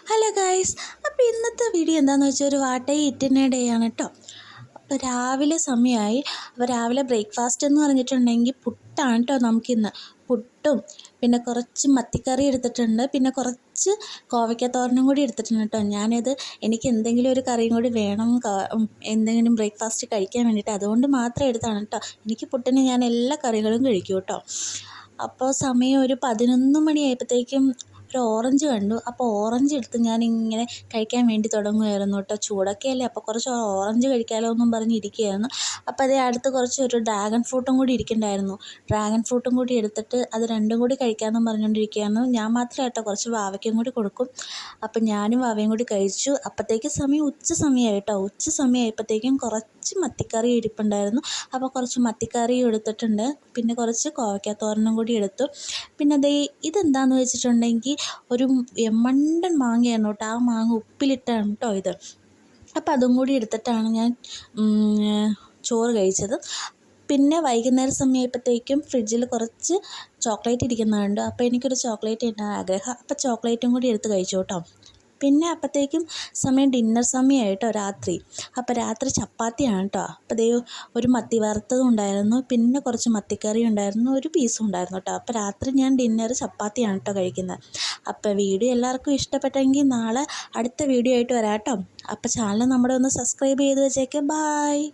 Hello guys, അപ്പോൾ ഇന്നത്തെ video എന്താണെന്ന് വെച്ചാൽ ഒരു വാട്ടൈ ഇറ്റിനെ ഡേ ആണ് കേട്ടോ. അപ്പോൾ രാവിലെ സമയമായി. അപ്പോൾ രാവിലെ ബ്രേക്ക്ഫാസ്റ്റ് എന്ന് പറഞ്ഞിട്ടുണ്ടെങ്കിൽ പുട്ടാണ് കേട്ടോ. നമുക്കിന്ന് പുട്ടും പിന്നെ കുറച്ച് മത്തിക്കറി എടുത്തിട്ടുണ്ട്, പിന്നെ കുറച്ച് കോവയ്ക്കത്തോരനും കൂടി എടുത്തിട്ടുണ്ട് കേട്ടോ. എനിക്ക് എന്തെങ്കിലും ഒരു കറിയും കൂടി വേണം, എന്തെങ്കിലും ബ്രേക്ക്ഫാസ്റ്റ് കഴിക്കാൻ വേണ്ടിയിട്ട്, അതുകൊണ്ട് മാത്രം എടുത്താണ് കേട്ടോ. എനിക്ക് പുട്ടിന് ഞാൻ എല്ലാ കറികളും കഴിക്കും കേട്ടോ. അപ്പോൾ സമയം ഒരു 11 മണിയായപ്പോഴത്തേക്കും ഒരു ഓറഞ്ച് കണ്ടു. അപ്പോൾ ഓറഞ്ച് എടുത്ത് ഞാനിങ്ങനെ കഴിക്കാൻ വേണ്ടി തുടങ്ങുമായിരുന്നു കേട്ടോ. ചൂടൊക്കെ അല്ലേ, അപ്പോൾ കുറച്ച് ഓറഞ്ച് കഴിക്കാമല്ലോ എന്നും പറഞ്ഞിരിക്കുകയായിരുന്നു. അപ്പോൾ അതേ അടുത്ത് ഒരു ഡ്രാഗൺ ഫ്രൂട്ടും കൂടി ഇരിക്കുന്നുണ്ടായിരുന്നു. ഡ്രാഗൺ ഫ്രൂട്ടും കൂടി എടുത്തിട്ട് അത് രണ്ടും കൂടി കഴിക്കാമെന്നും പറഞ്ഞുകൊണ്ടിരിക്കുകയായിരുന്നു. ഞാൻ മാത്രമേ കേട്ടോ, കുറച്ച് വാവയ്ക്കും കൂടി കൊടുക്കും. അപ്പം ഞാനും വാവയും കൂടി കഴിച്ചു. അപ്പോഴത്തേക്ക് ഉച്ച സമയമായി കേട്ടോ. ഉച്ച സമയമായപ്പോഴത്തേക്കും കുറച്ച് മത്തിക്കറി ഇരിപ്പുണ്ടായിരുന്നു. അപ്പോൾ കുറച്ച് മത്തിക്കറി എടുത്തിട്ടുണ്ട്, പിന്നെ കുറച്ച് കോവയ്ക്കാത്തോരനും കൂടി എടുത്തു. പിന്നെ ഇതെന്താണെന്ന് വെച്ചിട്ടുണ്ടെങ്കിൽ ഒരു മണ്ടൻ മാങ്ങയാണ് കേട്ടോ. ആ മാങ്ങ ഉപ്പിലിട്ടാണ് കേട്ടോ ഇത്. അപ്പോൾ അതും കൂടി എടുത്തിട്ടാണ് ഞാൻ ചോറ് കഴിച്ചത്. പിന്നെ വൈകുന്നേരം സമയമായപ്പോഴത്തേക്കും ഫ്രിഡ്ജിൽ കുറച്ച് ചോക്ലേറ്റ് ഇരിക്കുന്നുണ്ട്. അപ്പോൾ എനിക്കൊരു ചോക്ലേറ്റ് ഇടാൻ ആഗ്രഹം. അപ്പോൾ ചോക്ലേറ്റും കൂടി എടുത്ത് കഴിച്ചു കേട്ടോ. പിന്നെ അപ്പോഴത്തേക്കും ഡിന്നർ സമയമായി കേട്ടോ, രാത്രി. അപ്പോൾ രാത്രി ചപ്പാത്തിയാണ് കേട്ടോ. അപ്പോൾ ഒരു മത്തി വറുത്തതും ഉണ്ടായിരുന്നു, പിന്നെ കുറച്ച് മത്തിക്കറി ഉണ്ടായിരുന്നു, ഒരു പീസും ഉണ്ടായിരുന്നു കേട്ടോ. അപ്പോൾ രാത്രി ഞാൻ ഡിന്നർ ചപ്പാത്തിയാണ് കേട്ടോ കഴിക്കുന്നത്. അപ്പോൾ വീഡിയോ എല്ലാവർക്കും ഇഷ്ടപ്പെട്ടെങ്കിൽ നാളെ അടുത്ത വീഡിയോ ആയിട്ട് വരാം കേട്ടോ. അപ്പോൾ ചാനൽ നമ്മുടെ ഒന്ന് സബ്സ്ക്രൈബ് ചെയ്ത് വെച്ചേക്ക്. ബായ്.